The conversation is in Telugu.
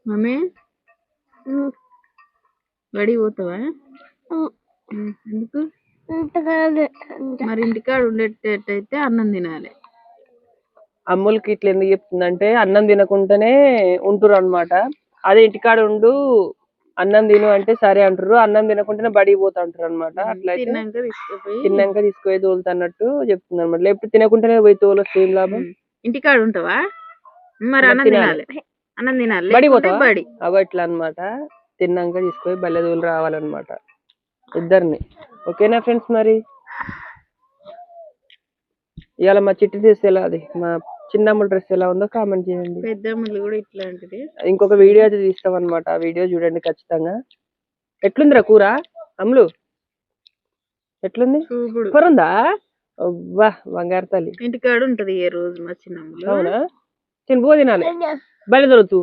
మమ్మీ బడికి పోతావా? ఎందుకు? మరి ఇంటికాడ ఉండేటట్టయితే అన్నం తినాలి. అమ్ములకి ఇట్లా ఎందుకు చెప్తుందంటే అన్నం తినకుండానే ఉంటురు అనమాట. అదే ఇంటికాడ ఉండు అన్నం తిను అంటే సరే అంటారు, అన్నం తినకుండానే బడికి పోతా అంటారు అనమాట. అట్లయితే తిన్నాక తీసుకుపోయి తోలుతా అన్నట్టు చెప్తుంది అనమాట. లేకపోతే తినకుండానే పోయి తోలొస్తే ఏం లాభం? ఇంటికాడ ఉంటావా? మరి అన్నం తినాలి, అన్నం తినాలి. బడి పోతావా? అగో ఇట్లా అనమాట. తిన్నాక తీసుకుపోయి బల్లె తోలు రావాలన్నమాట ఇద్దరిని. ఓకేనా ఫ్రెండ్స్? మరి ఇవాళ మా చిట్టి డ్రెస్ ఎలా, అది మా చిన్నమ్మ డ్రెస్ ఎలా ఉందో కామెంట్ చేయండి. పెద్దమ్మలు కూడా ఇట్లాంటిది. ఇంకొక వీడియో అయితే తీస్తాం అనమాట, ఆ వీడియో చూడండి ఖచ్చితంగా. ఎట్లుందిరా కూర అమ్ములు? ఎట్లుంది? కూరుందా? అవ్వా బంగారు తల్లి. ఇంటికాడ ఉంటది ఏ రోజు మా చిన్నమ్మలు. అవునా? చిన్న తినాలి బయట దొరుకుతూ